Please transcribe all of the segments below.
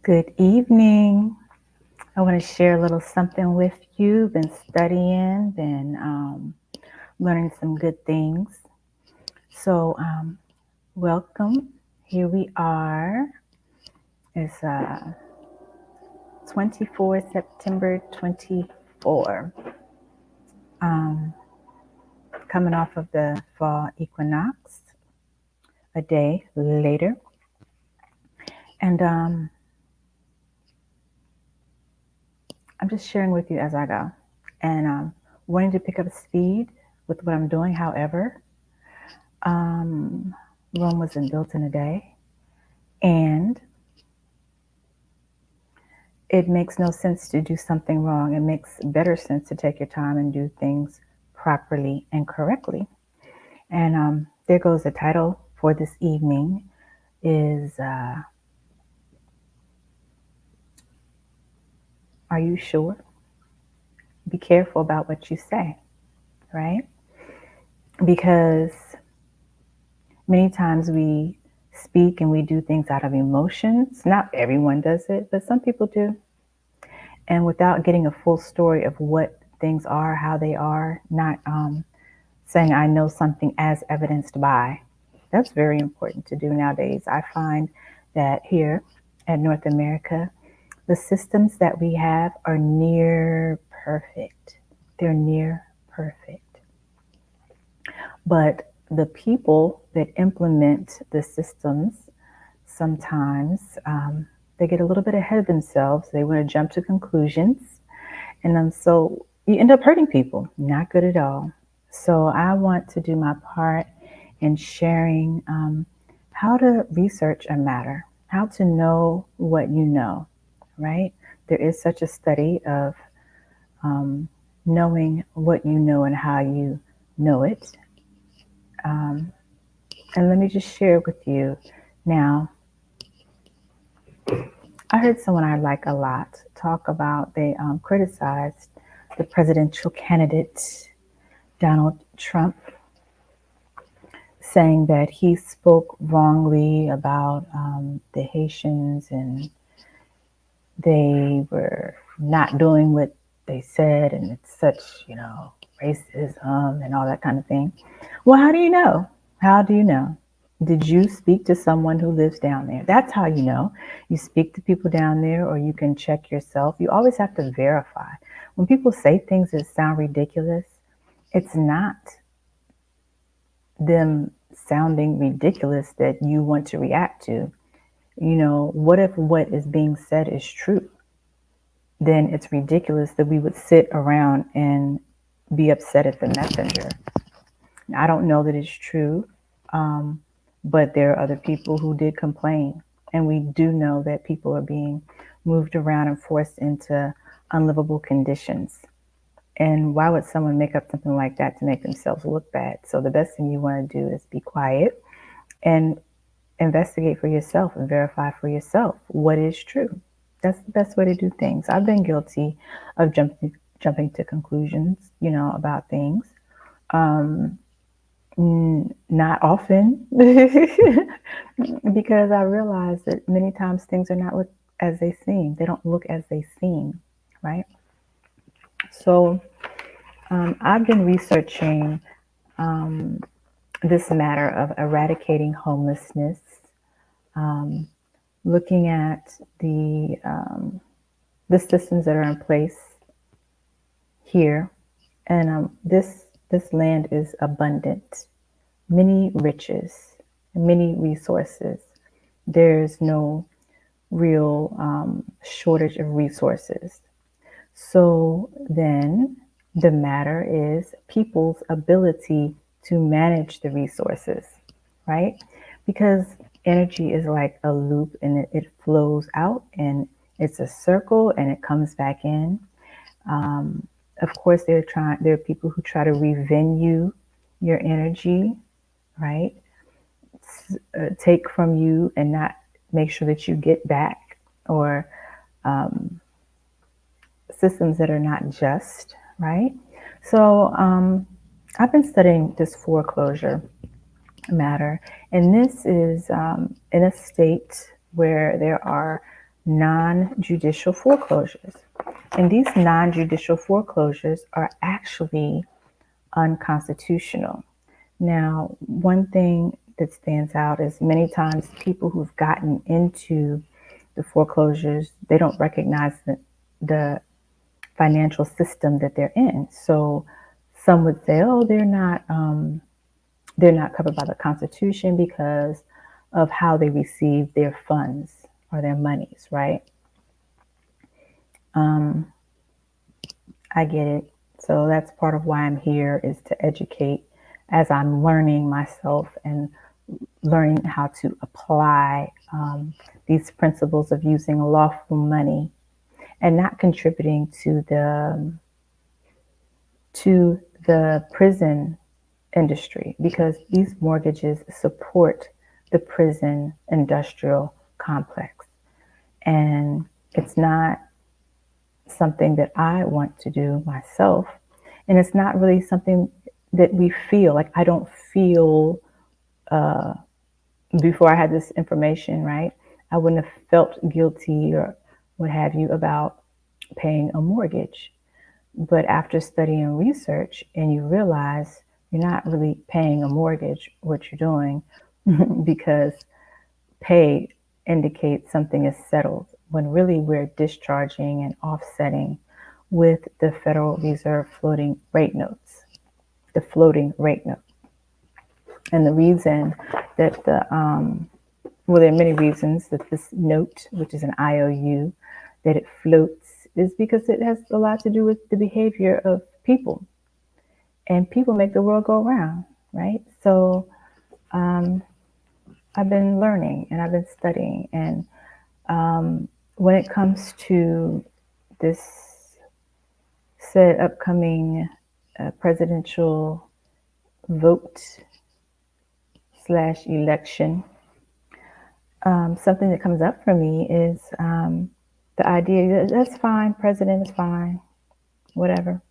Good evening. I want to share a little something with you. Been studying, been learning some good things. So, welcome. Here we are. It's 24 September 24. Um, Coming off of the fall equinox, a day later, and I'm just sharing with you as I go, and wanting to pick up speed with what I'm doing. However, Um, Rome wasn't built in a day, and it makes no sense to do something wrong. It makes better sense to take your time and do things properly and correctly. And there goes the title for this evening is Are You Sure? Be careful about what you say, right? Because many times we speak and we do things out of emotions. Not everyone does it, but some people do. And without getting a full story of what things are, how they are, not saying I know something as evidenced by. That's very important to do nowadays. I find that here at North America, the systems that we have are near perfect. They're near perfect. But the people that implement the systems sometimes they get a little bit ahead of themselves. They want to jump to conclusions. And so you end up hurting people. Not good at all. So I want to do my part in sharing how to research a matter, how to know what you know, right? There is such a study of knowing what you know and how you know it. Um, and let me just share with you now. I heard someone I like a lot talk about, they criticized the presidential candidate, Donald Trump, saying that he spoke wrongly about the Haitians and they were not doing what they said, and it's such, racism and all that kind of thing. Well, how do you know? How do you know? Did you speak to someone who lives down there? That's how you know. You speak to people down there, or you can check yourself. You always have to verify. When people say things that sound ridiculous, it's not them sounding ridiculous that you want to react to. What if what is being said is true? Then it's ridiculous that we would sit around and be upset at the messenger. I don't know that it's true, um, but there are other people who did complain. And we do know that people are being moved around and forced into unlivable conditions. And why would someone make up something like that to make themselves look bad? So the best thing you want to do is be quiet and investigate for yourself and verify for yourself what is true. That's the best way to do things. I've been guilty of jumping to conclusions, about things. Um, Not often, because I realize that many times things are not look as they seem. They don't look as they seem, right? So I've been researching um, this matter of eradicating homelessness, um, looking at the systems that are in place here, and this land is abundant, many riches, many resources. There's no real shortage of resources. So then the matter is people's ability to manage the resources, right? Because energy is like a loop and it flows out and it's a circle and it comes back in. Um, of course, there are people who try to revenue your energy, right? Take from you and not make sure that you get back, or um, systems that are not just, right? So I've been studying this foreclosure matter, and this is in a state where there are non-judicial foreclosures. And these non-judicial foreclosures are actually unconstitutional. Now, one thing that stands out is many times people who've gotten into the foreclosures, they don't recognize the financial system that they're in. So some would say, oh, they're not covered by the Constitution because of how they receive their funds or their monies, right? I get it. So that's part of why I'm here, is to educate as I'm learning myself and learning how to apply these principles of using lawful money and not contributing to the prison industry, because these mortgages support the prison industrial complex. And it's not something that I want to do myself. And it's not really something that we feel like. I don't feel, before I had this information, right? I wouldn't have felt guilty or what have you about paying a mortgage. But after studying research, and you realize you're not really paying a mortgage, what you're doing, because pay indicates something is settled, when really we're discharging and offsetting with the Federal Reserve floating rate notes, the floating rate note. And the reason that well, there are many reasons that this note, which is an IOU, that it floats, is because it has a lot to do with the behavior of people. And people make the world go round, right? So I've been learning and I've been studying. And when it comes to this said upcoming presidential vote / election, something that comes up for me is the idea that that's fine, president is fine, whatever.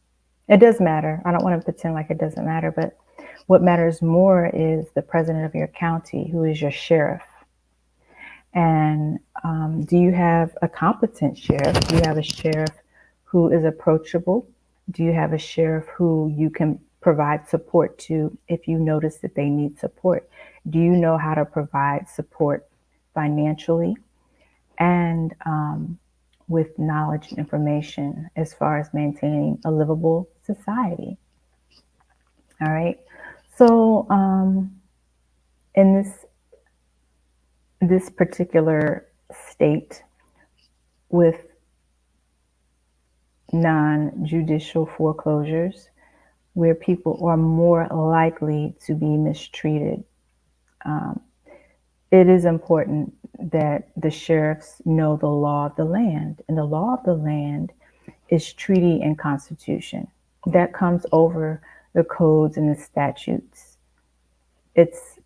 It does matter. I don't want to pretend like it doesn't matter, but what matters more is the president of your county, who is your sheriff. And do you have a competent sheriff? Do you have a sheriff who is approachable? Do you have a sheriff who you can provide support to if you notice that they need support? Do you know how to provide support financially and with knowledge and information as far as maintaining a livable society? All right. So in this particular state with non-judicial foreclosures, where people are more likely to be mistreated, it is important that the sheriffs know the law of the land. And the law of the land is treaty and constitution. That comes over the codes and the statutes. It's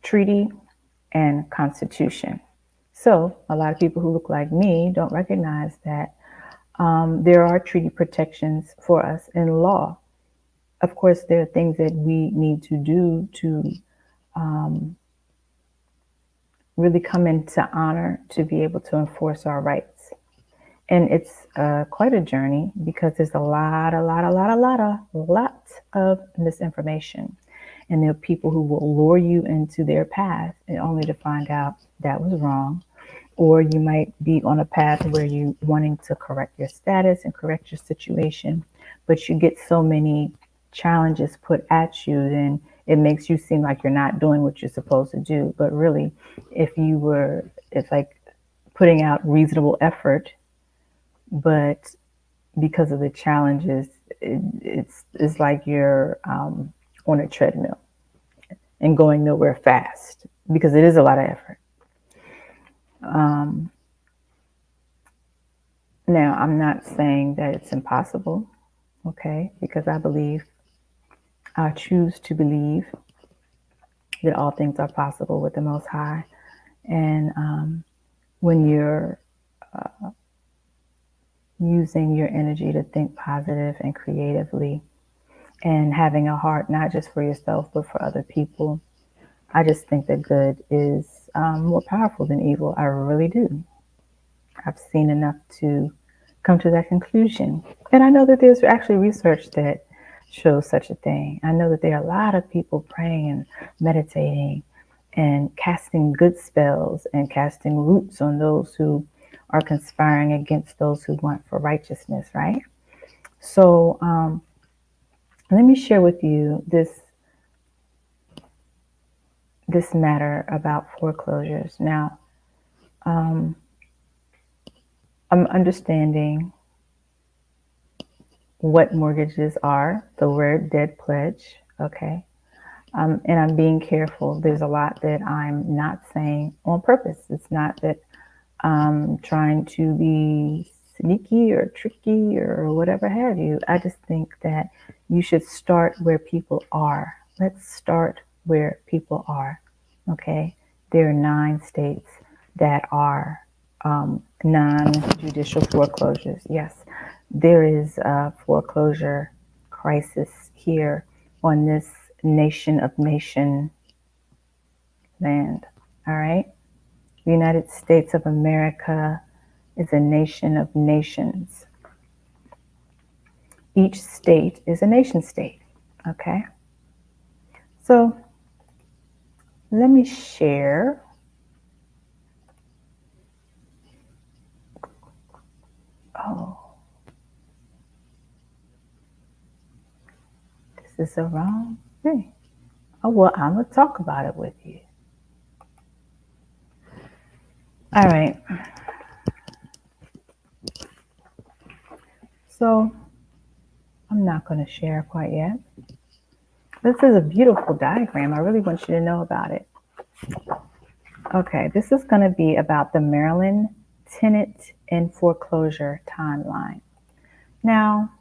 treaty and constitution. So a lot of people who look like me don't recognize that there are treaty protections for us in law. Of course, there are things that we need to do to really come into honor to be able to enforce our rights. And it's quite a journey, because there's a lot of misinformation. And there are people who will lure you into their path, and only to find out that was wrong. Or you might be on a path where you're wanting to correct your status and correct your situation, but you get so many challenges put at you, then it makes you seem like you're not doing what you're supposed to do. But really, it's like putting out reasonable effort, but because of the challenges, it's like you're on a treadmill and going nowhere fast, because it is a lot of effort. Now, I'm not saying that it's impossible, okay? Because I choose to believe that all things are possible with the Most High. And when you're using your energy to think positive and creatively, and having a heart not just for yourself but for other people, I just think that good is more powerful than evil. I really do. I've seen enough to come to that conclusion. And I know that there's actually research that shows such a thing. I know that there are a lot of people praying and meditating and casting good spells and casting roots on those who are conspiring against those who want for righteousness, right? So let me share with you this matter about foreclosures. Now, I'm understanding what mortgages are, the word dead pledge, okay? And I'm being careful. There's a lot that I'm not saying on purpose. It's not that I'm trying to be sneaky or tricky or whatever have you. I just think that you should start where people are. Let's start where people are, okay? There are 9 states that are non-judicial foreclosures. Yes, there is a foreclosure crisis here on this nation of nation land. All right. The United States of America is a nation of nations. Each state is a nation state. Okay. So let me share. Oh, this is the wrong thing. Oh, well, I'm going to talk about it with you. All right. So I'm not going to share quite yet. This is a beautiful diagram. I really want you to know about it. Okay, this is going to be about the Maryland tenant and foreclosure timeline. Now,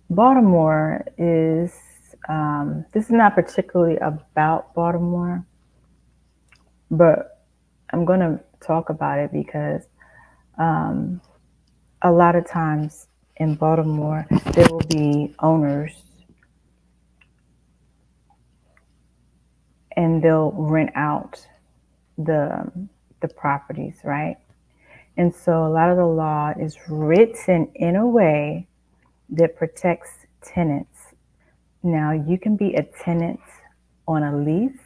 Baltimore is, this is not particularly about Baltimore, but I'm going to talk about it because a lot of times in Baltimore, there will be owners and they'll rent out the properties, right? And so a lot of the law is written in a way that protects tenants. Now, you can be a tenant on a lease,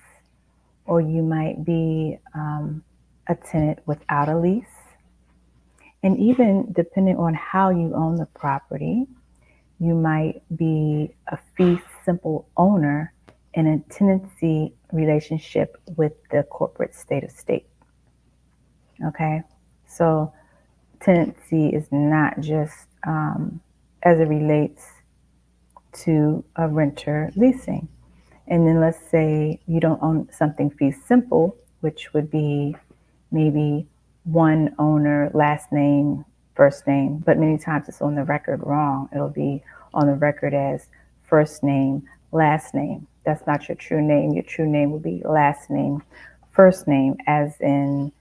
or you might be a tenant without a lease. And even depending on how you own the property, you might be a fee simple owner in a tenancy relationship with the corporate state. Okay, so tenancy is not just as it relates to a renter leasing. And then let's say you don't own something fee simple, which would be maybe one owner, last name, first name, but many times it's on the record wrong. It'll be on the record as first name, last name. That's not your true name. Your true name would be last name, first name, as in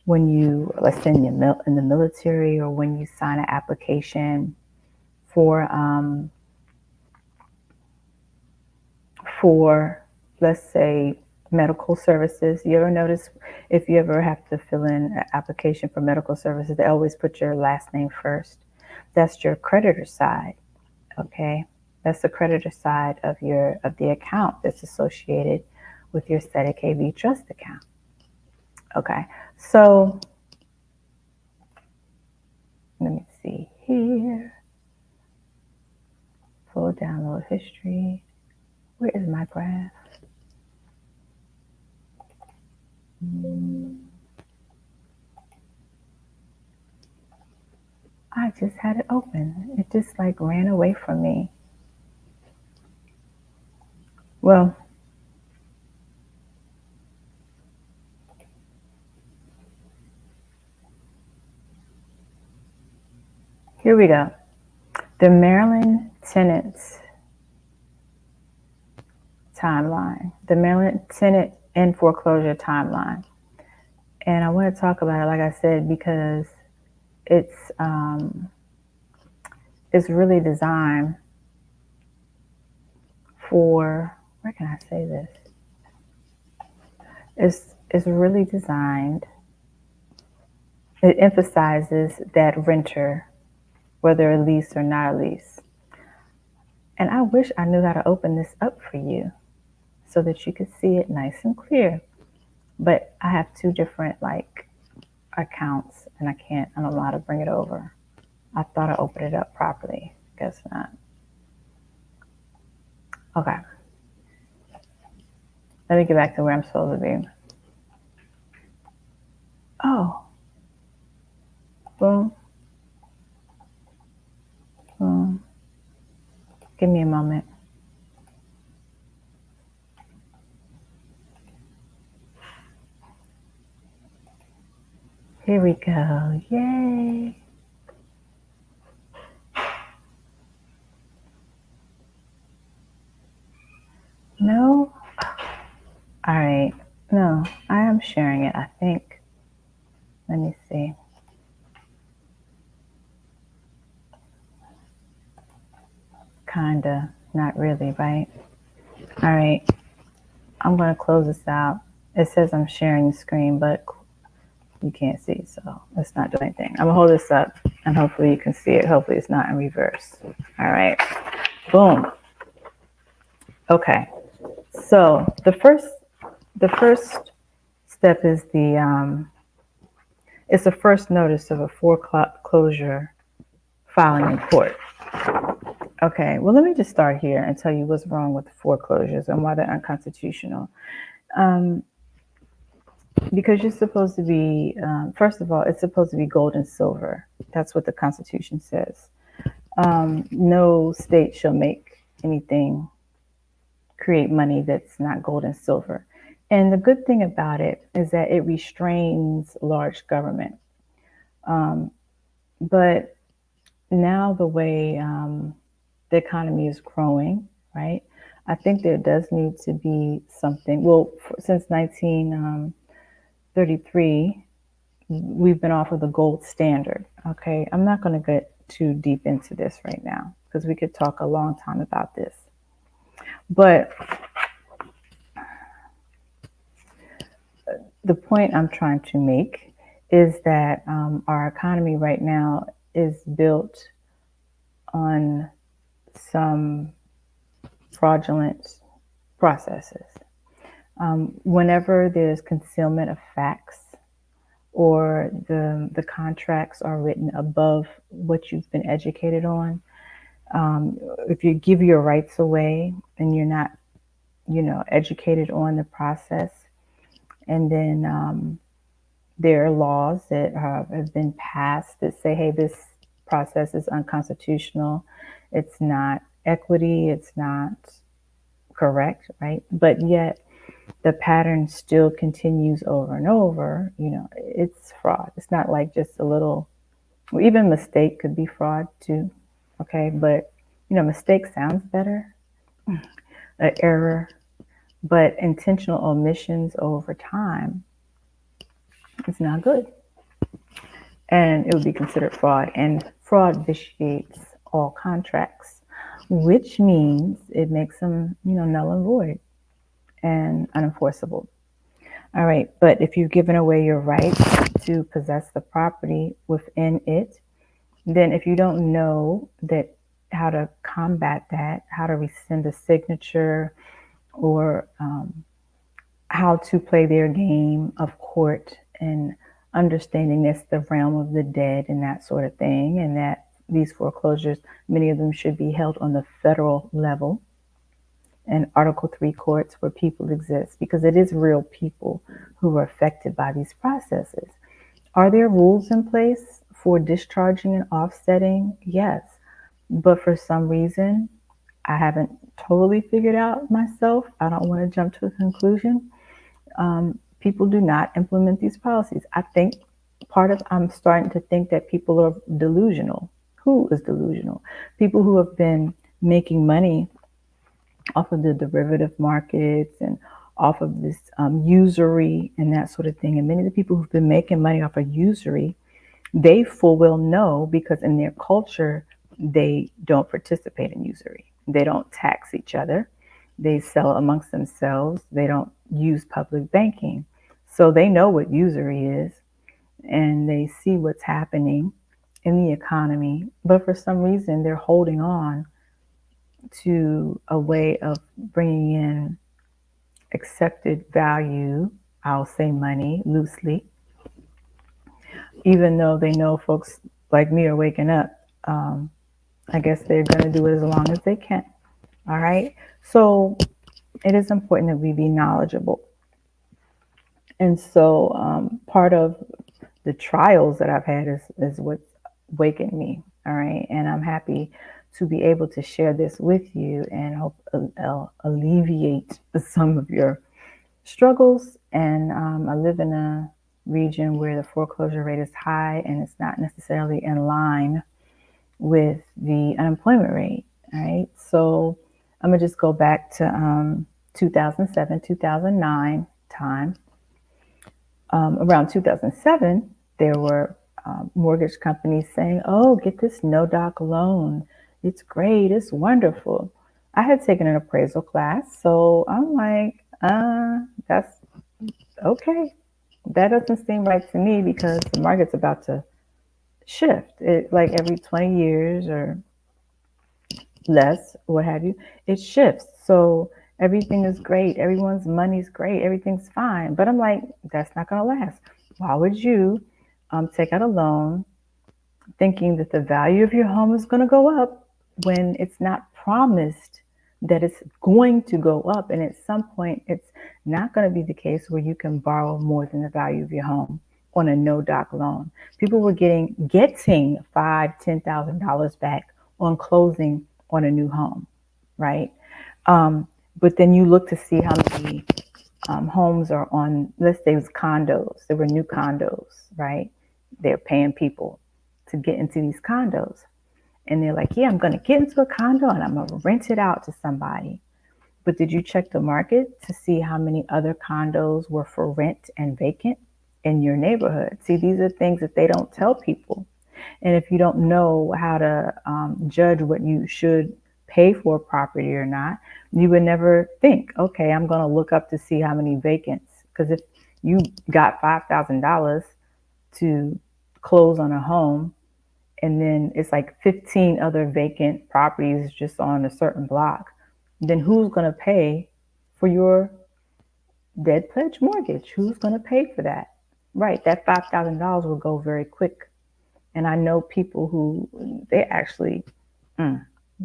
when you, let's say in the military, or when you sign an application for let's say medical services. You ever notice if you ever have to fill in an application for medical services, they always put your last name first. That's your creditor side. Okay, that's the creditor side of the account that's associated with your Sept KV trust account. Okay, so let me see here. Full download history. Where is my graph? I just had it open. It just like ran away from me. Well, here we go. The Maryland tenants timeline. The Maryland tenant and foreclosure timeline. And I want to talk about it, like I said, because it's really designed for, where can I say this? is really designed. It emphasizes that renter, whether a lease or not a lease. And I wish I knew how to open this up for you so that you could see it nice and clear. But I have two different accounts and I don't know how to bring it over. I thought I opened it up properly. Guess not. Okay. Let me get back to where I'm supposed to be. Oh. Boom. Boom. Give me a moment. Here we go. Yay. No? All right. No, I am sharing it, I think. Let me see. Kinda. Not really, right? All right. I'm going to close this out. It says I'm sharing the screen, but you can't see, so let's not do anything. I'm going to hold this up, and hopefully you can see it. Hopefully it's not in reverse. All right. Boom. Okay. So the first step is it's the first notice of a foreclosure filing in court. Okay, well, let me just start here and tell you what's wrong with foreclosures and why they're unconstitutional. Because you're supposed to be, first of all, it's supposed to be gold and silver. That's what the Constitution says. No state shall create money that's not gold and silver. And the good thing about it is that it restrains large government. But now the way the economy is growing, right? I think there does need to be something. Well, since 1933, we've been off of the gold standard. Okay, I'm not going to get too deep into this right now because we could talk a long time about this. But the point I'm trying to make is that our economy right now is built on some fraudulent processes. Whenever there's concealment of facts or the contracts are written above what you've been educated on, if you give your rights away and you're not, educated on the process, and then there are laws that have been passed that say, hey, this process is unconstitutional. It's not equity. It's not correct, right? But yet the pattern still continues over and over. It's fraud. It's not like just a little, well, even mistake could be fraud too. Okay. But, mistake sounds better, an error, but intentional omissions over time is not good. And it would be considered fraud. And fraud vitiates all contracts, which means it makes them, null and void and unenforceable. All right. But if you've given away your rights to possess the property within it, then if you don't know how to combat that, how to rescind a signature, or how to play their game of court and understanding that's the realm of the dead and that sort of thing, and that these foreclosures, many of them should be held on the federal level and Article 3 courts where people exist, because it is real people who are affected by these processes. Are there rules in place for discharging and offsetting? Yes. But for some reason, I haven't totally figured out myself. I don't want to jump to a conclusion. People do not implement these policies. I think I'm starting to think that people are delusional. Who is delusional? People who have been making money off of the derivative markets and off of this usury and that sort of thing. And many of the people who've been making money off of usury, they full well know, because in their culture, they don't participate in usury. They don't tax each other. They sell amongst themselves. They don't use public banking. So they know what usury is and they see what's happening in the economy. But for some reason, they're holding on to a way of bringing in accepted value. I'll say money loosely, even though they know folks like me are waking up. I guess they're going to do it as long as they can. All right. So it is important that we be knowledgeable. And so part of the trials that I've had is what's wakened me. All right. And I'm happy to be able to share this with you and hope alleviate some of your struggles. And I live in a region where the foreclosure rate is high and it's not necessarily in line with the unemployment rate. All right. So I'm going to just go back to 2007, 2009 time. Around 2007, there were mortgage companies saying, oh, get this no-doc loan. It's great. It's wonderful. I had taken an appraisal class, so I'm like, that's okay. That doesn't seem right to me because the market's about to shift. It, like every 20 years or less, what have you, it shifts. So everything is great. Everyone's money's great. Everything's fine. But I'm like, that's not going to last. Why would you take out a loan thinking that the value of your home is going to go up when it's not promised that it's going to go up? And at some point, it's not going to be the case where you can borrow more than the value of your home on a no-doc loan. People were getting $5,000-$10,000 back on closing on a new home, right? But then you look to see how many homes are on, let's say it was condos. There were new condos, right? They're paying people to get into these condos. And they're like, yeah, I'm going to get into a condo and I'm going to rent it out to somebody. But did you check the market to see how many other condos were for rent and vacant in your neighborhood? See, these are things that they don't tell people. And if you don't know how to judge what you should pay for a property or not, you would never think, okay, I'm going to look up to see how many vacants. Because if you got $5,000 to close on a home, and then it's like 15 other vacant properties just on a certain block, then who's going to pay for your dead pledge mortgage? Who's going to pay for that? Right, that $5,000 will go very quick. And I know people who, they actually,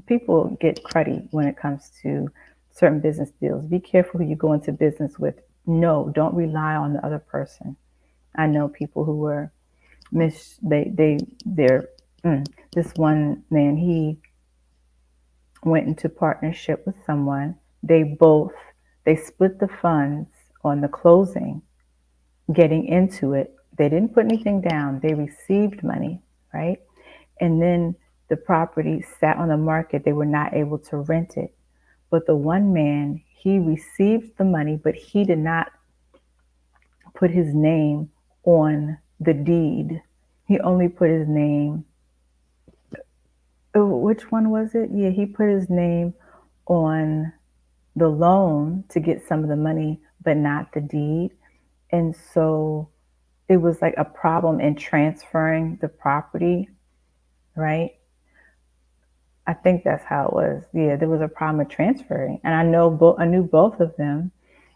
people get cruddy when it comes to certain business deals. Be careful who you go into business with. No, don't rely on the other person. I know people who were this one man, he went into partnership with someone. They split the funds on the closing, getting into it. They didn't put anything down. They received money, right? And then the property sat on the market. They were not able to rent it. But the one man, he received the money, but he did not put his name on the deed. He only put his name. Which one was it? Yeah, he put his name on the loan to get some of the money, but not the deed. And so it was like a problem in transferring the property, right? I think that's how it was. Yeah, there was a problem with transferring. And I knew both of them.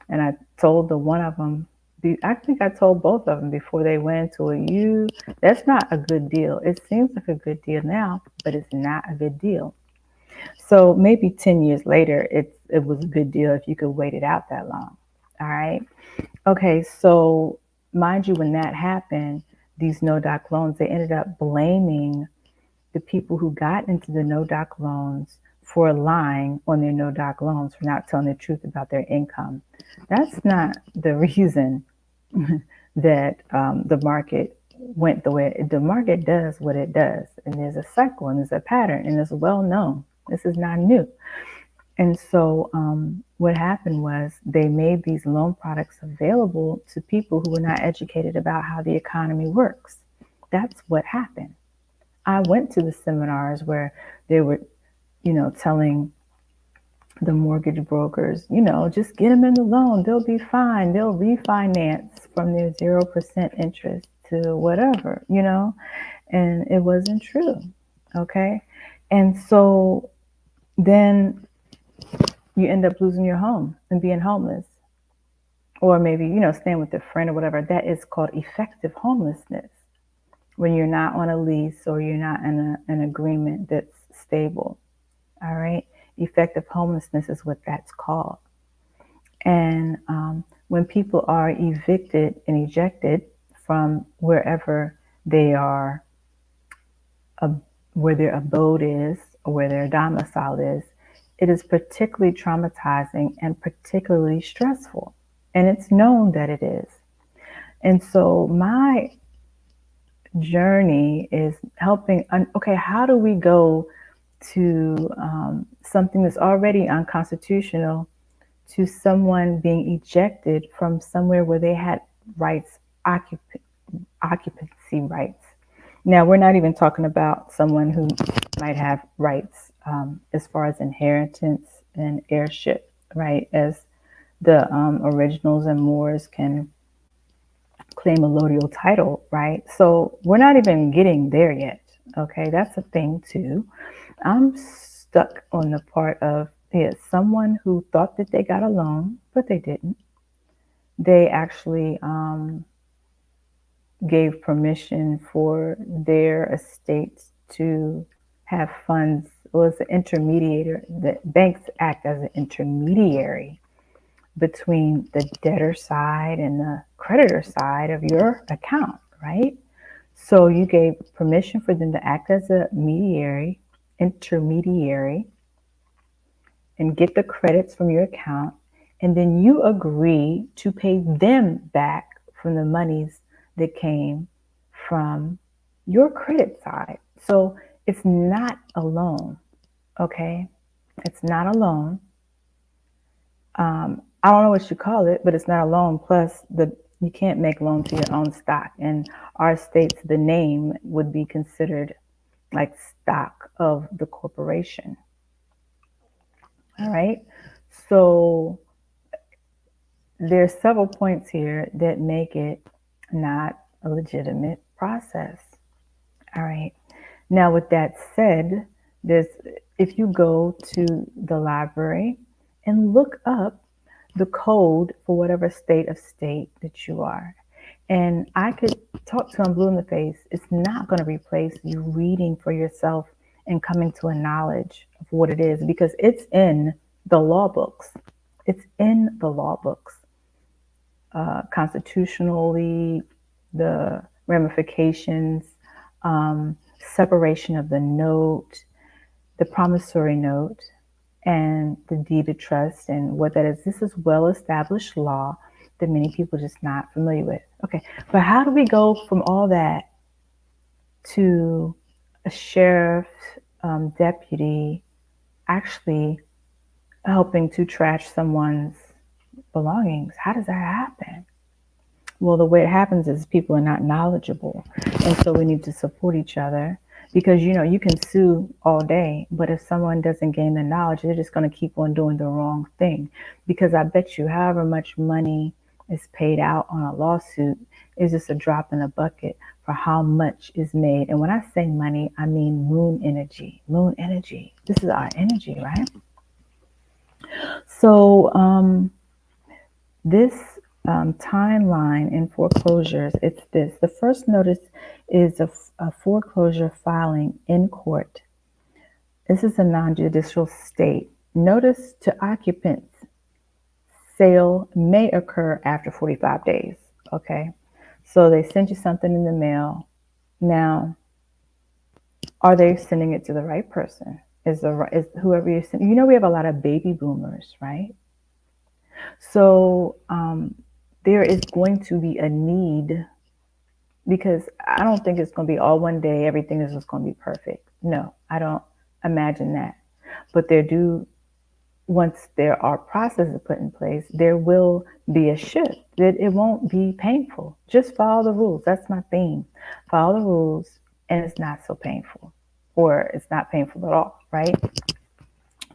And I told the one of them, I think I told both of them before they went into it, that's not a good deal. It seems like a good deal now, but it's not a good deal. So maybe 10 years later, it was a good deal if you could wait it out that long. All right. Okay. So mind you, when that happened, these no-doc loans, they ended up blaming the people who got into the no-doc loans for lying on their no-doc loans, for not telling the truth about their income. That's not the reason that the market went the way the market does what it does. And there's a cycle and there's a pattern and it's well known. This is not new. And so what happened was they made these loan products available to people who were not educated about how the economy works. That's what happened. I went to the seminars where they were, telling the mortgage brokers, just get them in the loan. They'll be fine. They'll refinance from their 0% interest to whatever, and it wasn't true. Okay. And so then you end up losing your home and being homeless, or maybe, staying with a friend or whatever. That is called effective homelessness, when you're not on a lease or you're not in an agreement that's stable. All right. Effective homelessness is what that's called. And when people are evicted and ejected from wherever they are, where their abode is, or where their domicile is, it is particularly traumatizing and particularly stressful. And it's known that it is. And so my journey is helping, okay, how do we go to something that's already unconstitutional, to someone being ejected from somewhere where they had rights, occupancy rights? Now, we're not even talking about someone who might have rights as far as inheritance and heirship, right? As the originals and Moors can claim a allodial title, right? So we're not even getting there yet. Okay, that's a thing too. I'm stuck on the part of someone who thought that they got a loan, but they didn't. They actually gave permission for their estates to have funds. Well, as an intermediator, the banks act as an intermediary between the debtor side and the creditor side of your account, right? So you gave permission for them to act as a intermediary, and get the credits from your account. And then you agree to pay them back from the monies that came from your credit side. So it's not a loan, okay? It's not a loan. I don't know what you call it, but it's not a loan. Plus, you can't make loan to your own stock. In our states, the name would be considered like stock of the corporation. All right. So there's several points here that make it not a legitimate process. All right. Now, with that said, if you go to the library and look up the code for whatever state that you are, and I could talk to them blue in the face, it's not going to replace you reading for yourself and coming to a knowledge of what it is, because it's in the law books. It's in the law books. Constitutionally, the ramifications, separation of the note, the promissory note, and the deed of trust, and what that is. This is well-established law that many people are just not familiar with. Okay, but how do we go from all that to a sheriff deputy actually helping to trash someone's belongings? How does that happen? Well, the way it happens is people are not knowledgeable. And so we need to support each other, because, you can sue all day, but if someone doesn't gain the knowledge, they're just going to keep on doing the wrong thing. Because I bet you however much money is paid out on a lawsuit is just a drop in a bucket for how much is made. And when I say money, I mean moon energy. Moon energy. This is our energy, right? So this timeline in foreclosures, it's this. The first notice is a foreclosure filing in court. This is a non-judicial state. Notice to occupants, sale may occur after 45 days. Okay, so they send you something in the mail. Now, are they sending it to the right person? Is whoever you're sending? We have a lot of baby boomers, right? So there is going to be a need, because I don't think it's going to be all one day, everything is just going to be perfect. No, I don't imagine that. But once there are processes put in place, there will be a shift, that it won't be painful. Just follow the rules. That's my theme. Follow the rules, and it's not so painful, or it's not painful at all, right?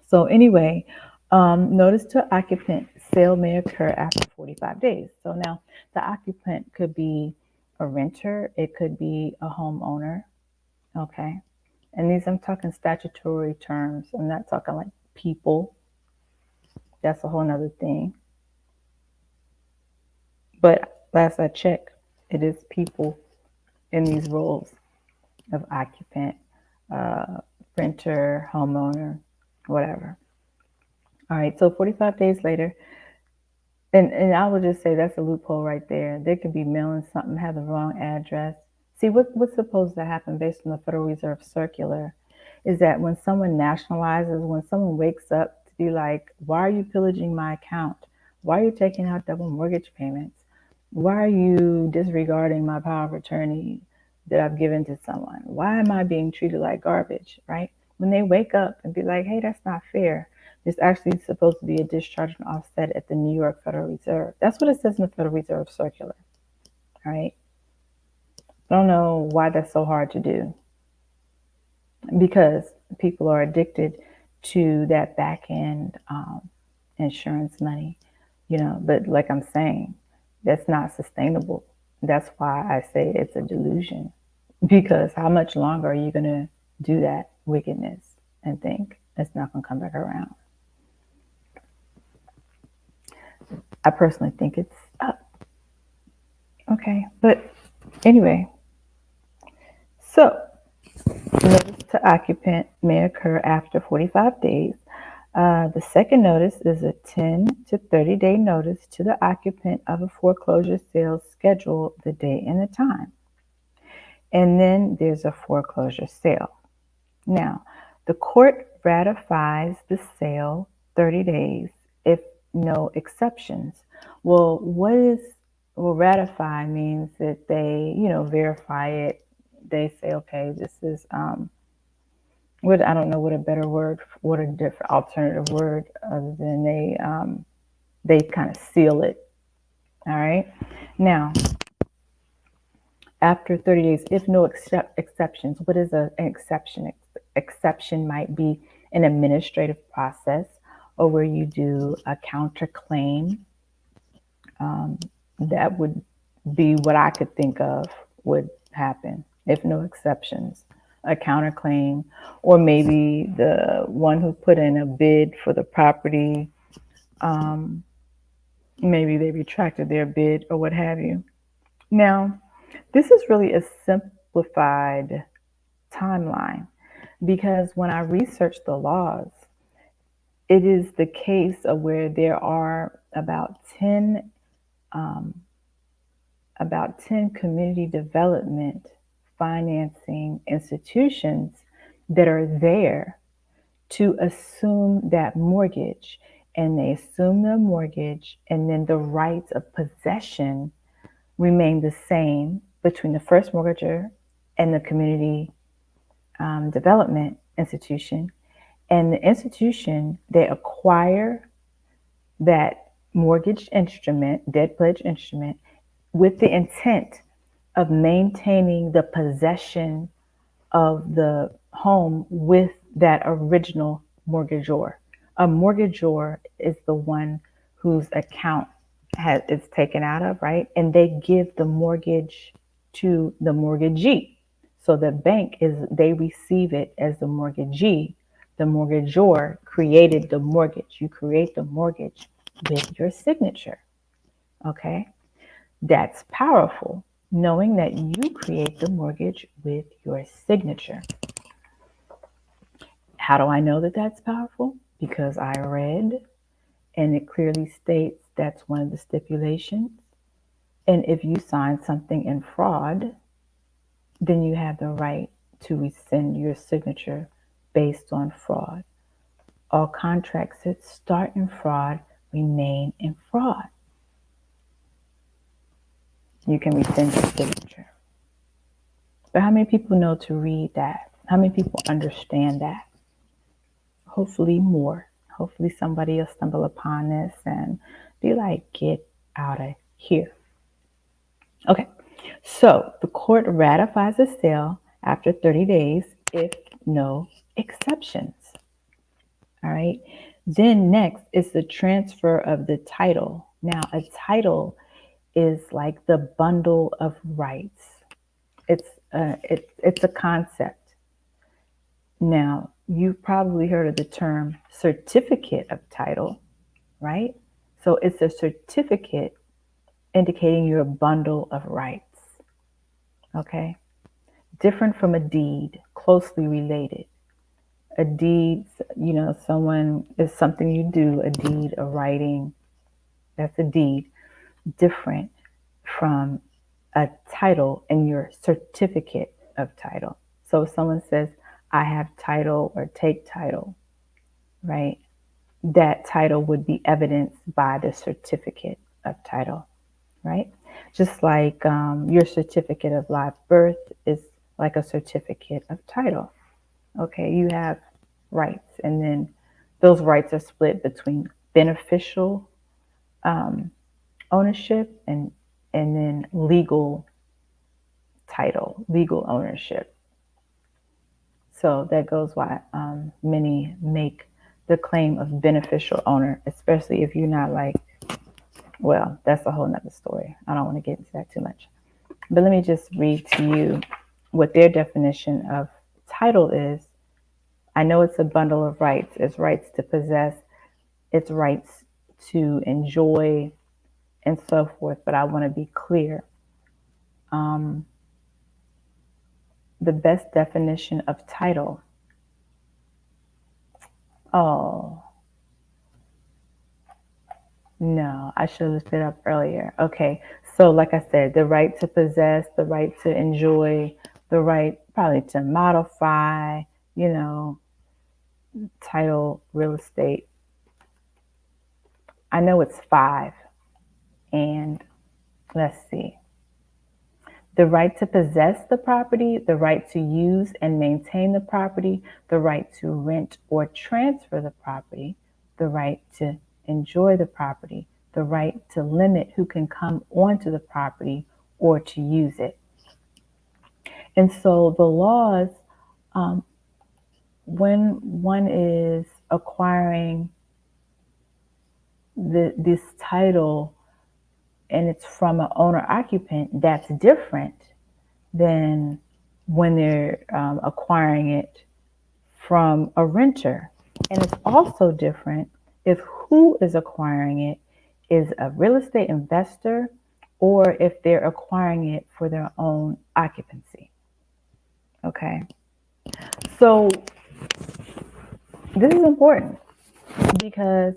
So anyway, Notice to occupant, sale may occur after 45 days. So now the occupant could be a renter, it could be a homeowner, okay? And these, I'm talking statutory terms. I'm not talking like people. That's a whole nother thing. But last I checked, it is people in these roles of occupant, renter, homeowner, whatever. All right, so 45 days later, and I would just say that's a loophole right there. They could be mailing something, have the wrong address. See, what's supposed to happen based on the Federal Reserve circular is that when someone nationalizes, when someone wakes up to be like, why are you pillaging my account? Why are you taking out double mortgage payments? Why are you disregarding my power of attorney that I've given to someone? Why am I being treated like garbage, right? When they wake up and be like, hey, that's not fair. There's actually supposed to be a discharge and offset at the New York Federal Reserve. That's what it says in the Federal Reserve circular, right? I don't know why that's so hard to do, because people are addicted to that back end insurance money, but like I'm saying, that's not sustainable. That's why I say it's a delusion, because how much longer are you going to do that wickedness and think it's not going to come back around? I personally think it's up. Okay, but anyway, so notice to occupant may occur after 45 days. The second notice is a 10 to 30-day notice to the occupant of a foreclosure sale scheduled the day and the time. And then there's a foreclosure sale. Now, the court ratifies the sale 30 days if no exceptions. Well, ratify means that they, verify it. They say, okay, this is, I don't know what a better word, what a different alternative word other than they kind of seal it. All right. Now, after 30 days, if no exceptions, what is an exception? Exception might be an administrative process, or where you do a counterclaim. That would be what I could think of would happen if no exceptions. A counterclaim, or maybe the one who put in a bid for the property, maybe they retracted their bid or what have you. Now, this is really a simplified timeline, because when I researched the laws, it is the case of where there are about 10 community development financing institutions that are there to assume that mortgage, and they assume the mortgage, and then the rights of possession remain the same between the first mortgager and the community development institution. And the institution, they acquire that mortgage instrument, debt pledge instrument, with the intent of maintaining the possession of the home with that original mortgagor. A mortgagor is the one whose account is taken out of, right? And they give the mortgage to the mortgagee. So the bank they receive it as the mortgagee. The mortgagor created the mortgage. You create the mortgage with your signature. Okay? That's powerful, knowing that you create the mortgage with your signature. How do I know that that's powerful? Because I read, and it clearly states that's one of the stipulations. And if you sign something in fraud, then you have the right to rescind your signature based on fraud. All contracts that start in fraud remain in fraud. You can rescind your signature. But how many people know to read that? How many people understand that? Hopefully more. Hopefully somebody will stumble upon this and be like, get out of here. Okay, so the court ratifies the sale after 30 days if no exceptions. All right, Then next is the transfer of the title. Now, a title is like the bundle of rights. It's a concept. Now, you've probably heard of the term certificate of title, right? So it's a certificate indicating your bundle of rights. Okay? Different from a deed, closely related. A deed, someone is something you do, a deed, a writing, that's a deed. Different from a title and your certificate of title. So if someone says, I have title or take title, right? That title would be evidenced by the certificate of title, right? Just like your certificate of live birth is like a certificate of title. Okay, you have rights, and then those rights are split between beneficial ownership and then legal title, legal ownership. So that goes why many make the claim of beneficial owner, especially if you're not like, well, that's a whole nother story. I don't want to get into that too much. But let me just read to you what their definition of title is. I know it's a bundle of rights. It's rights to possess, it's rights to enjoy, and so forth. But I want to be clear. The best definition of title. Oh, no, I should have looked it up earlier. Okay, so like I said, the right to possess, the right to enjoy, the right probably to modify, title, real estate. I know it's 5. And let's see. The right to possess the property, the right to use and maintain the property, the right to rent or transfer the property, the right to enjoy the property, the right to limit who can come onto the property or to use it. And so the laws, when one is acquiring this title and it's from an owner occupant, that's different than when they're acquiring it from a renter. And it's also different if who is acquiring it is a real estate investor or if they're acquiring it for their own occupancy. Okay. So this is important because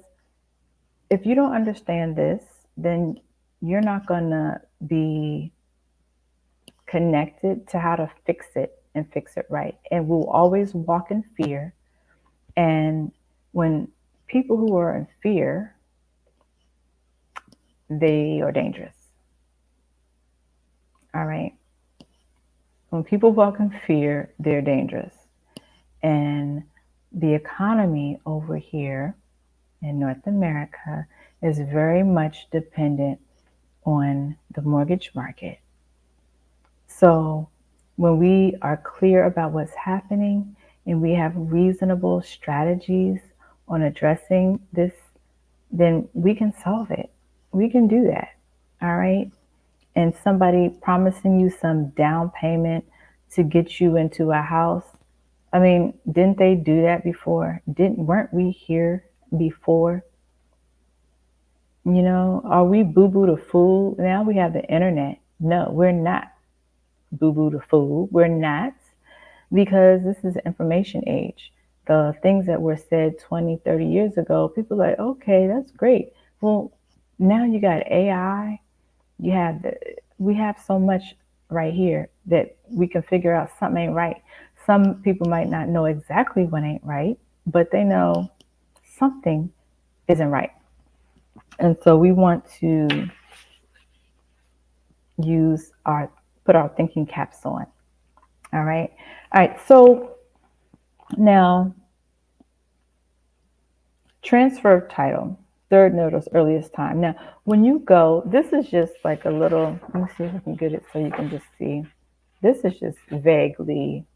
if you don't understand this, then you're not going to be connected to how to fix it and fix it right. And we'll always walk in fear. And when people who are in fear, they are dangerous. All right. When people walk in fear, they're dangerous. And the economy over here in North America is very much dependent on the mortgage market. So when we are clear about what's happening and we have reasonable strategies on addressing this, then we can solve it. We can do that. All right. And somebody promising you some down payment to get you into a house. I mean, didn't they do that before? Weren't we here before? Are we boo-boo the fool? Now we have the internet. No, we're not boo-boo the fool. We're not, because this is the information age. The things that were said 20, 30 years ago, people are like, okay, that's great. Well, now you got AI. We have so much right here that we can figure out something ain't right. Some people might not know exactly what ain't right, but they know something isn't right. And so we want to put our thinking caps on. All right. All right. So now, transfer of title, third notice, earliest time. Now, when you go, this is just like a little, let me see if I can get it so you can just see. This is just vaguely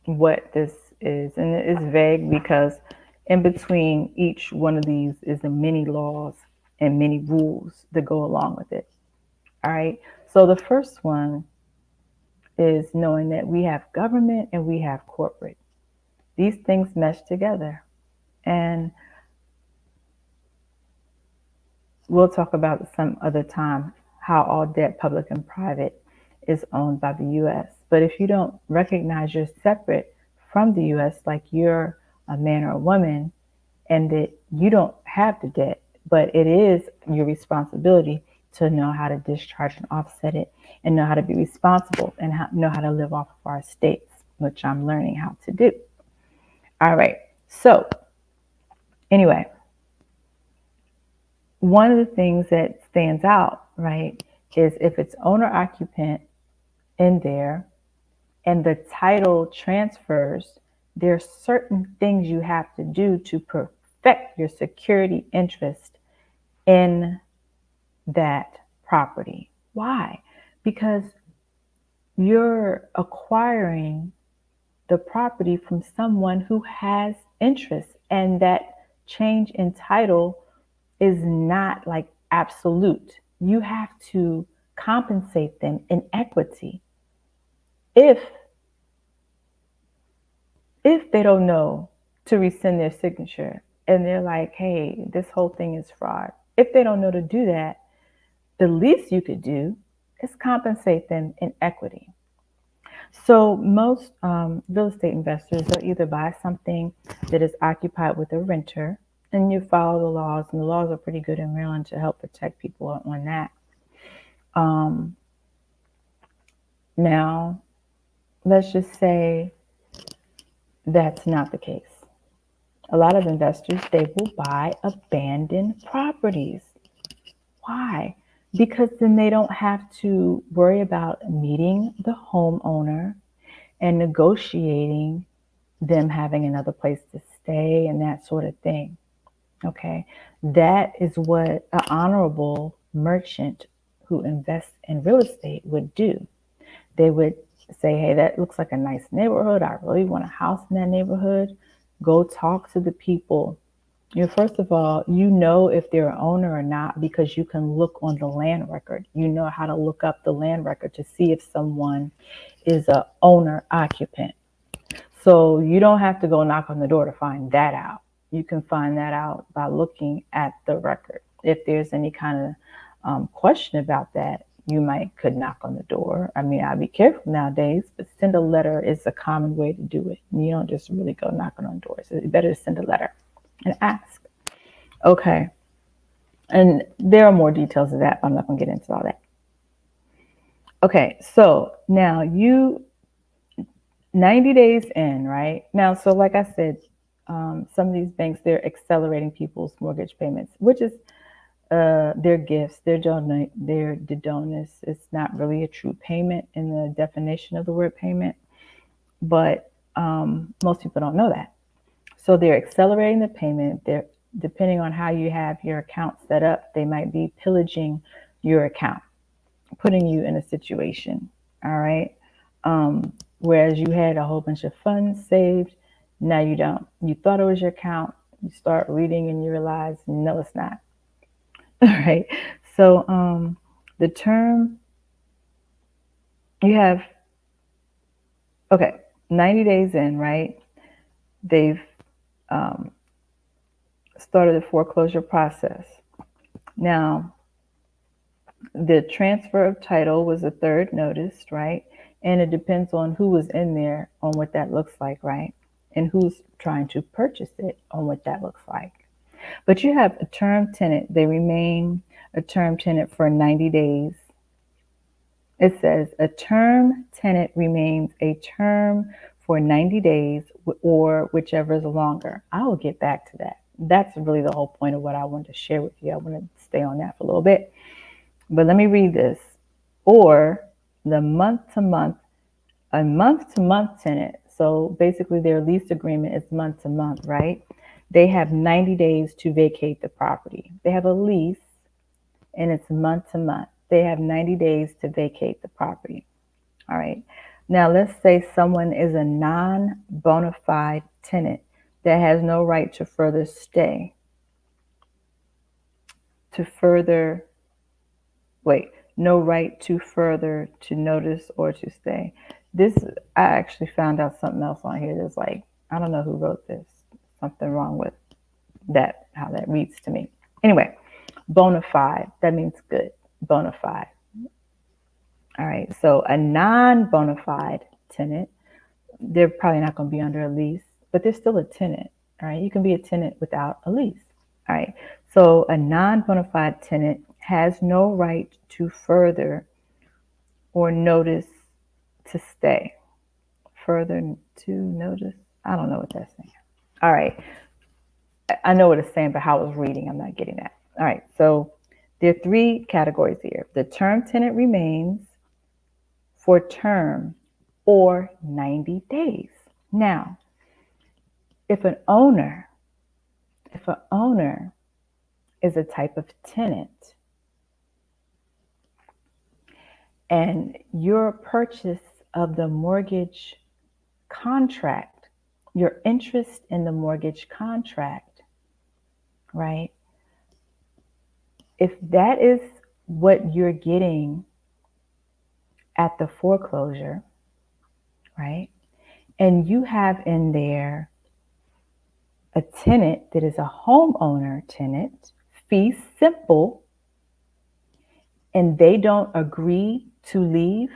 what this is. And it is vague because in between each one of these is the many laws and many rules that go along with it. All right. So the first one is knowing that we have government and we have corporate. These things mesh together. And we'll talk about some other time how all debt, public and private, is owned by the U.S. But if you don't recognize you're separate from the U.S., like you're a man or a woman, and that you don't have the debt, but it is your responsibility to know how to discharge and offset it, and know how to be responsible, and know how to live off of our estates, which I'm learning how to do. All right. So anyway, one of the things that stands out, right, is if it's owner occupant in there and the title transfers, there's certain things you have to do to perfect your security interest in that property. Why? Because you're acquiring the property from someone who has interest, and that change in title is not like absolute. You have to compensate them in equity. If they don't know to rescind their signature and they're like, hey, this whole thing is fraud. If they don't know to do that, the least you could do is compensate them in equity. So most real estate investors will either buy something that is occupied with a renter, and you follow the laws, and the laws are pretty good in Maryland to help protect people on that. Now, let's just say that's not the case. A lot of investors, they will buy abandoned properties. Why? Because then they don't have to worry about meeting the homeowner and negotiating them having another place to stay and that sort of thing. Okay. That is what an honorable merchant who invests in real estate would do. They would say, hey, that looks like a nice neighborhood. I really want a house in that neighborhood. Go talk to the people. First of all, you know if they're an owner or not because you can look on the land record. You know how to look up the land record to see if someone is a owner occupant. So you don't have to go knock on the door to find that out. You can find that out by looking at the record. If there's any kind of question about that, you could knock on the door. I mean, I'd be careful nowadays, but send a letter is a common way to do it. You don't just really go knocking on doors. It's better to send a letter and ask. Okay. And there are more details of that, but I'm not going to get into all that. Okay. So now 90 days in, right? Now, so like I said, some of these banks, they're accelerating people's mortgage payments, which is their gifts, their donus. It's not really a true payment in the definition of the word payment, but most people don't know that. So they're accelerating the payment. They're, depending on how you have your account set up, they might be pillaging your account, putting you in a situation. All right. Whereas you had a whole bunch of funds saved, now you don't. You thought it was your account. You start reading and you realize, no, it's not. All right. So the term you have, okay, 90 days in, right? They've started the foreclosure process. Now, the transfer of title was the third notice, right? And it depends on who was in there on what that looks like, right? And who's trying to purchase it on what that looks like. But you have a term tenant. They remain a term tenant for 90 days. It says a term tenant remains a term for 90 days or whichever is longer. I will get back to that. That's really the whole point of what I wanted to share with you. I want to stay on that for a little bit. But let me read this. Or the month-to-month, a month-to-month tenant. So basically their lease agreement is month-to-month, right? They have 90 days to vacate the property. They have a lease and it's month-to-month. They have 90 days to vacate the property. All right. Now, let's say someone is a non-bona fide tenant that has no right to further stay, no right to further, to notice, or to stay. This, I actually found out something else on here that's like, I don't know who wrote this. Something wrong with that, how that reads to me. Anyway, bona fide, that means good, bona fide. All right, so a non-bona fide tenant, they're probably not going to be under a lease, but they're still a tenant. All right, you can be a tenant without a lease. All right, so a non-bona fide tenant has no right to further or notice to stay. Further to notice, I don't know what that's saying. All right, I know what it's saying, but how I was reading, I'm not getting that. All right, so there are three categories here. The term tenant remains for term or 90 days. Now, if an owner is a type of tenant and your purchase of the mortgage contract, your interest in the mortgage contract, right? If that is what you're getting at the foreclosure, right? And you have in there a tenant that is a homeowner tenant, fee simple, and they don't agree to leave,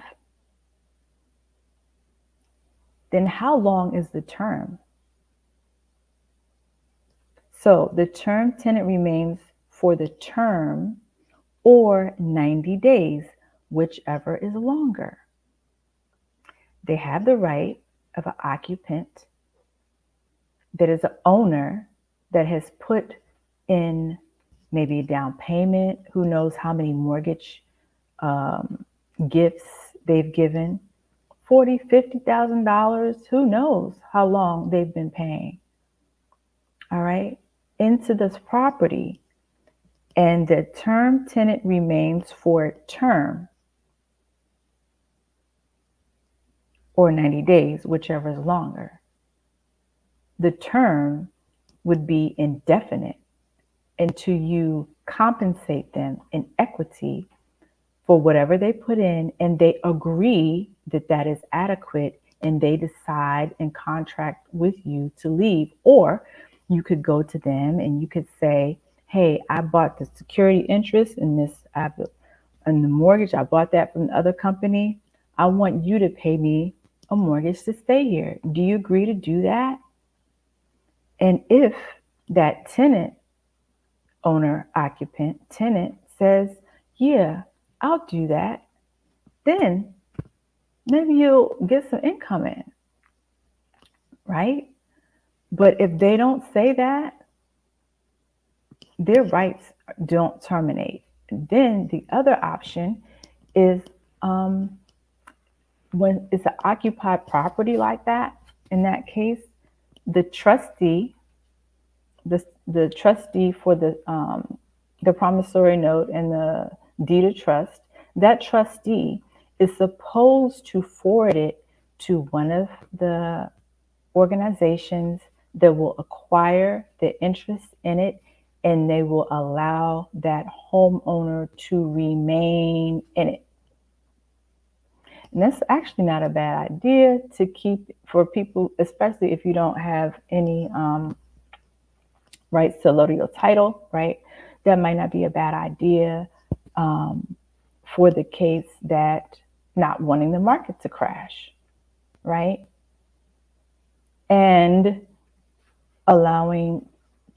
then how long is the term? So the term tenant remains for the term or 90 days, whichever is longer. They have the right of an occupant that is an owner that has put in maybe a down payment, who knows how many mortgage gifts they've given, $40,000, $50,000, who knows how long they've been paying, all right, into this property. And the term tenant remains for term or 90 days, whichever is longer. The term would be indefinite until you compensate them in equity for whatever they put in and they agree that that is adequate and they decide and contract with you to leave. Or you could go to them and you could say, hey, I bought the security interest in this, in the mortgage, I bought that from the other company. I want you to pay me a mortgage to stay here. Do you agree to do that? And if that tenant, owner, occupant, tenant says, yeah, I'll do that, then maybe you'll get some income in, right? But if they don't say that, their rights don't terminate. Then the other option is when it's an occupied property like that, in that case, the trustee, the trustee for the promissory note and the deed of trust, that trustee is supposed to forward it to one of the organizations that will acquire the interest in it, and they will allow that homeowner to remain in it. And that's actually not a bad idea to keep for people, especially if you don't have any rights to allodial title, right? That might not be a bad idea for the case that not wanting the market to crash, right? And allowing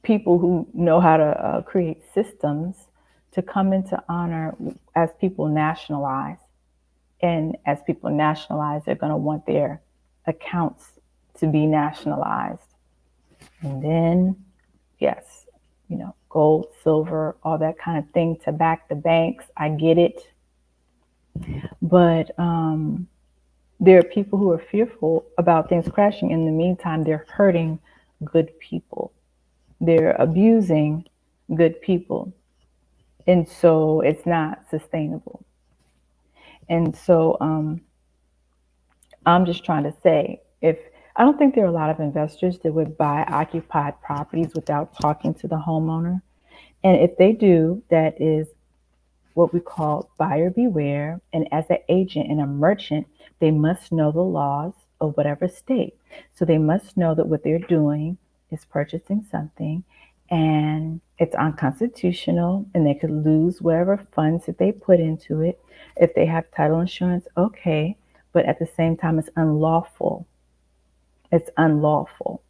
people who know how to create systems to come into honor as people nationalize. And as people nationalize, they're going to want their accounts to be nationalized. And then, yes, gold, silver, all that kind of thing to back the banks. I get it. But there are people who are fearful about things crashing. In the meantime, they're hurting good people. They're abusing good people. And so it's not sustainable. And so I'm just trying to say, if I don't think there are a lot of investors that would buy occupied properties without talking to the homeowner. And if they do, that is what we call buyer beware. And as an agent and a merchant, they must know the laws of whatever state. So they must know that what they're doing is purchasing something and it's unconstitutional and they could lose whatever funds that they put into it. If they have title insurance, okay. But at the same time, it's unlawful. It's unlawful.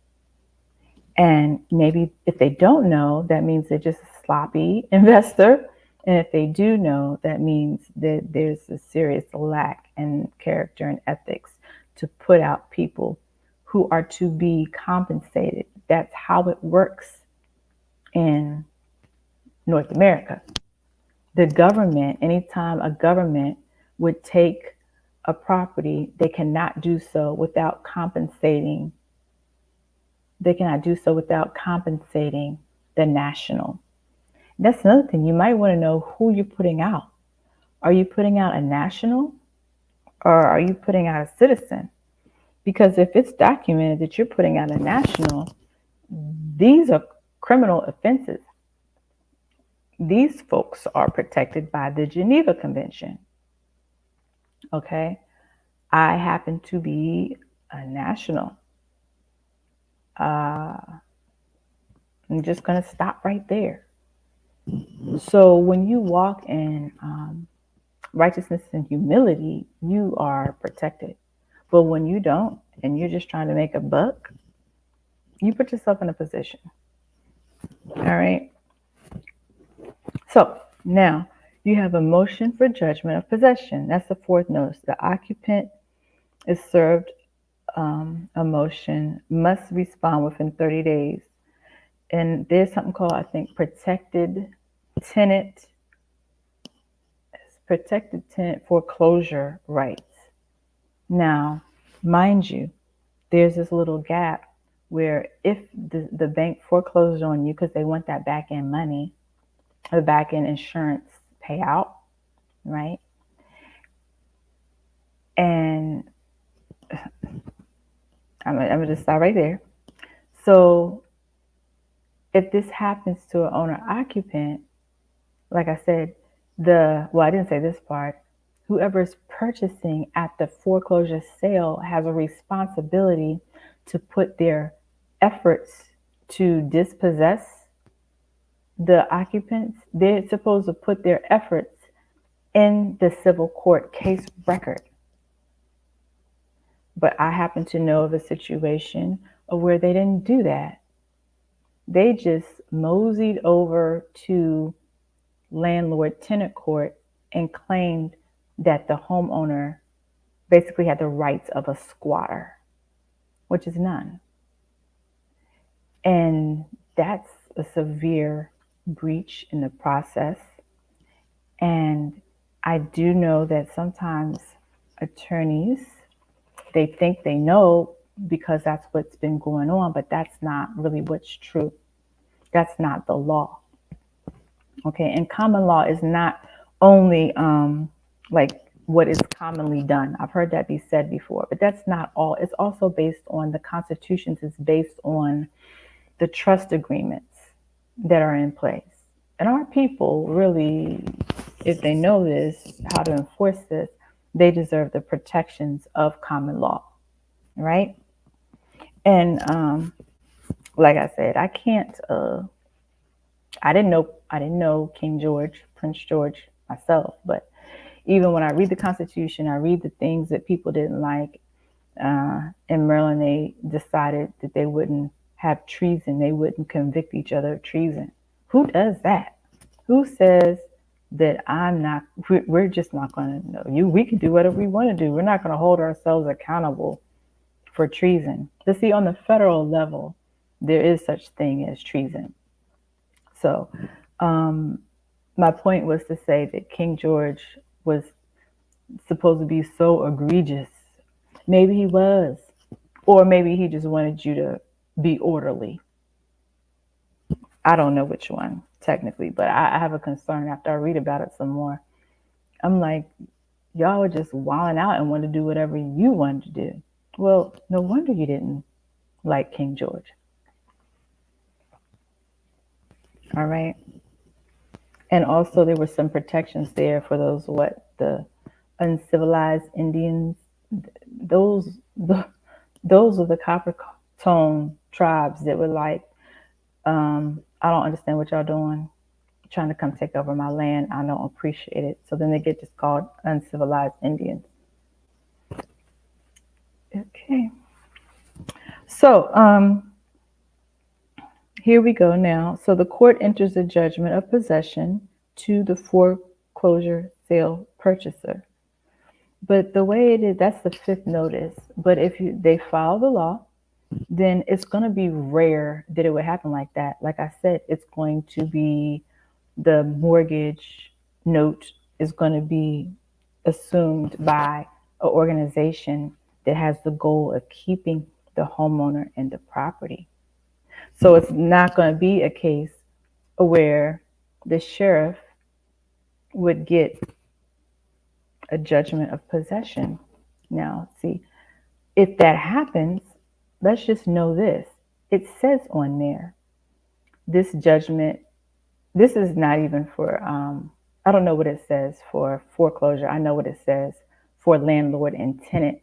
And maybe if they don't know, that means they're just a sloppy investor. And if they do know, that means that there's a serious lack in character and ethics to put out people who are to be compensated. That's how it works in North America. The government, anytime a government would take a property, they cannot do so without compensating. They cannot do so without compensating the national. That's another thing. You might want to know who you're putting out. Are you putting out a national or are you putting out a citizen? Because if it's documented that you're putting out a national, these are criminal offenses. These folks are protected by the Geneva Convention. Okay? I happen to be a national. I'm just going to stop right there. So when you walk in righteousness and humility, you are protected. But when you don't, and you're just trying to make a buck, you put yourself in a position. All right. So now you have a motion for judgment of possession. That's the fourth notice. The occupant is served a motion, must respond within 30 days. And there's something called, I think, protected tenant foreclosure rights. Now, mind you, there's this little gap where if the bank forecloses on you because they want that back end money, the back end insurance payout, right? And I'm going to stop right there. So if this happens to an owner occupant, like I said, I didn't say this part. Whoever is purchasing at the foreclosure sale has a responsibility to put their efforts to dispossess the occupants. They're supposed to put their efforts in the civil court case record. But I happen to know of a situation where they didn't do that. They just moseyed over to landlord-tenant court and claimed that the homeowner basically had the rights of a squatter, which is none. And that's a severe breach in the process. And I do know that sometimes attorneys, they think they know because that's what's been going on, but that's not really what's true. That's not the law. Okay, and common law is not only like what is commonly done. I've heard that be said before, but that's not all. It's also based on the constitutions. It's based on the trust agreements that are in place. And our people really, if they know this, how to enforce this, they deserve the protections of common law, right? And like I said, I can't. I didn't know King George, Prince George myself, but even when I read the Constitution, I read the things that people didn't like. In Maryland, they decided that they wouldn't have treason. They wouldn't convict each other of treason. Who does that? Who says that we're just not going to know? We can do whatever we want to do. We're not going to hold ourselves accountable for treason. But see, on the federal level, there is such thing as treason. So my point was to say that King George was supposed to be so egregious. Maybe he was. Or maybe he just wanted you to be orderly. I don't know which one, technically, but I have a concern after I read about it some more. I'm like, Y'all were just wilding out and wanted to do whatever you wanted to do. Well, no wonder you didn't like King George. All right. And also there were some protections there for those, the uncivilized Indians. Those, those are the copper tone tribes that were like, I don't understand what y'all doing, trying to come take over my land. I don't appreciate it. So then they get just called uncivilized Indians. Okay. So, here we go now. So the court enters a judgment of possession to the foreclosure sale purchaser. But the way it is, that's the fifth notice. But if they follow the law, then it's going to be rare that it would happen like that. Like I said, it's going to be the mortgage note is going to be assumed by an organization that has the goal of keeping the homeowner and the property. So it's not going to be a case where the sheriff would get a judgment of possession. Now, see, if that happens, let's just know this. It says on there, this judgment, this is not even for, I don't know what it says for foreclosure. I know what it says for landlord and tenant,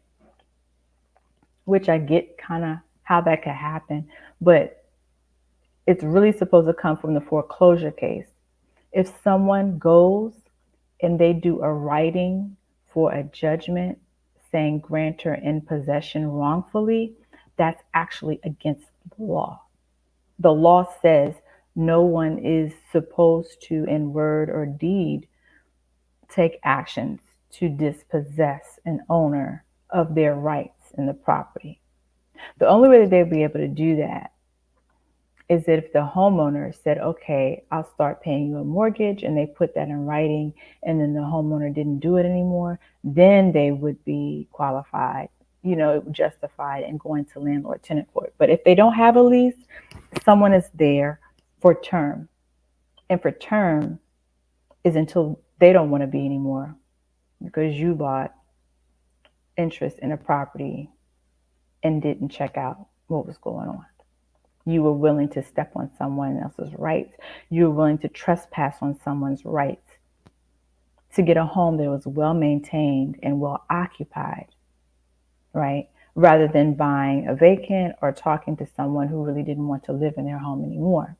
which I get kind of how that could happen, but it's really supposed to come from the foreclosure case. If someone goes and they do a writing for a judgment saying grantor in possession wrongfully, that's actually against the law. The law says no one is supposed to, in word or deed, take actions to dispossess an owner of their rights in the property. The only way that they'll be able to do that is that if the homeowner said, okay, I'll start paying you a mortgage, and they put that in writing, and then the homeowner didn't do it anymore, then they would be qualified, justified in going to landlord tenant court. But if they don't have a lease, someone is there for term. And for term is until they don't want to be anymore, because you bought interest in a property and didn't check out what was going on. You were willing to step on someone else's rights. You were willing to trespass on someone's rights to get a home that was well maintained and well occupied, right? Rather than buying a vacant or talking to someone who really didn't want to live in their home anymore.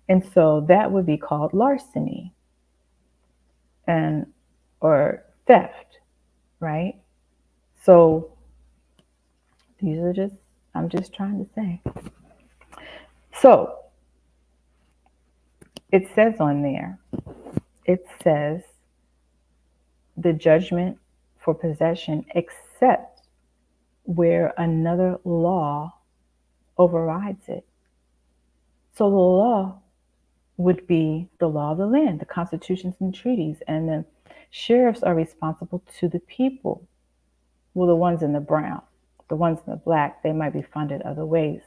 And so that would be called larceny or theft, right? So these are I'm just trying to say. So it says on there, it says the judgment for possession except where another law overrides it. So the law would be the law of the land, the constitutions and treaties, and the sheriffs are responsible to the people. Well, the ones in the brown, the ones in the black, they might be funded other ways.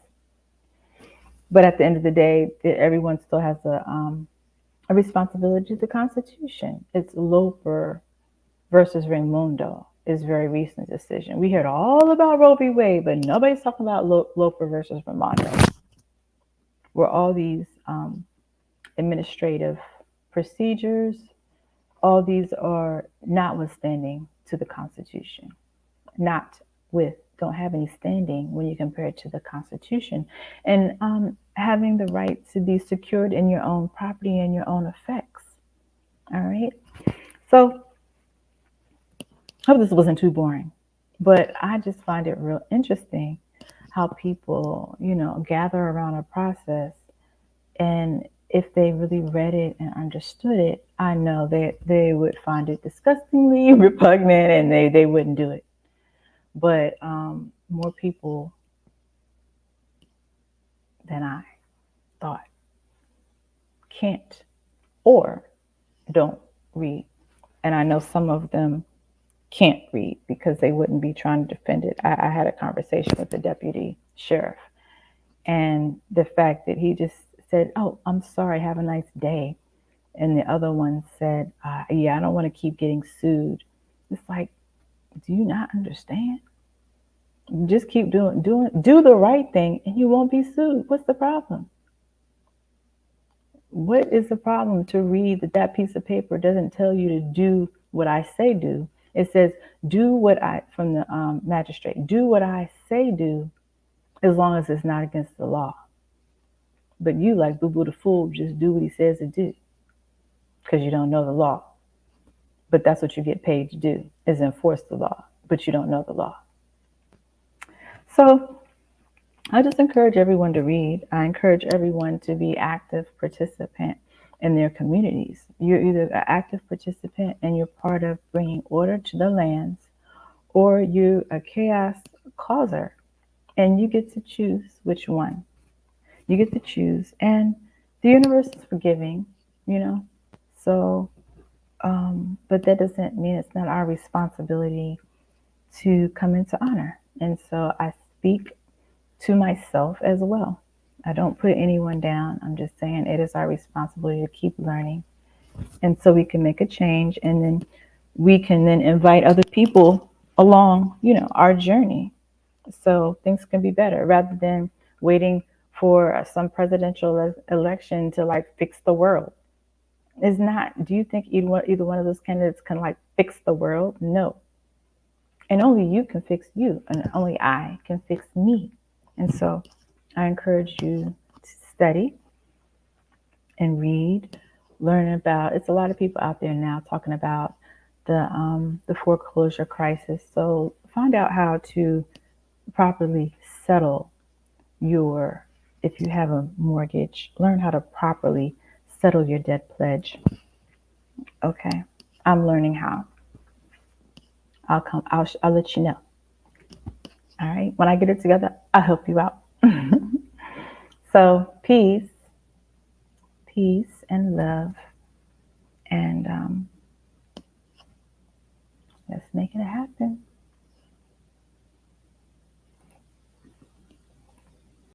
But at the end of the day, everyone still has a responsibility to the Constitution. It's Loper versus Raimundo. Is a very recent decision. We heard all about Roe v. Wade, but nobody's talking about Loper versus Raimundo, where all these administrative procedures, all these are notwithstanding to the Constitution, don't have any standing when you compare it to the Constitution, and having the right to be secured in your own property and your own effects. All right. So I hope this wasn't too boring, but I just find it real interesting how people, gather around a process, and if they really read it and understood it, I know that they would find it disgustingly repugnant and they wouldn't do it. But more people than I thought can't or don't read. And I know some of them can't read because they wouldn't be trying to defend it. I had a conversation with the deputy sheriff, and the fact that he just said, "Oh, I'm sorry, have a nice day." And the other one said, "Yeah, I don't want to keep getting sued." It's like, do you not understand? Just keep do the right thing and you won't be sued. What's the problem? What is the problem to read that piece of paper doesn't tell you to do what I say do? It says, do what I, from the magistrate, do what I say do, as long as it's not against the law. But you, like Boo Boo the Fool, just do what he says to do because you don't know the law. But that's what you get paid to do, is enforce the law, but you don't know the law. So I just encourage everyone to read. I encourage everyone to be active participant in their communities. You're either an active participant and you're part of bringing order to the lands, or you're a chaos causer and you get to choose which one. You get to choose. And the universe is forgiving, you know. So, but that doesn't mean it's not our responsibility to come into honor. And so I speak to myself as well. I don't put anyone down. I'm just saying it is our responsibility to keep learning. And so we can make a change, and then we can then invite other people along, our journey. So things can be better rather than waiting for some presidential election to like fix the world. It's not. Do you think either one of those candidates can like fix the world? No. And only you can fix you, and only I can fix me. And so I encourage you to study and read, learn about. It's a lot of people out there now talking about the foreclosure crisis. So find out how to properly settle if you have a mortgage, learn how to properly settle your debt pledge. Okay, I'm learning how. I'll let you know. All right, when I get it together, I'll help you out. So peace and love, and let's make it happen.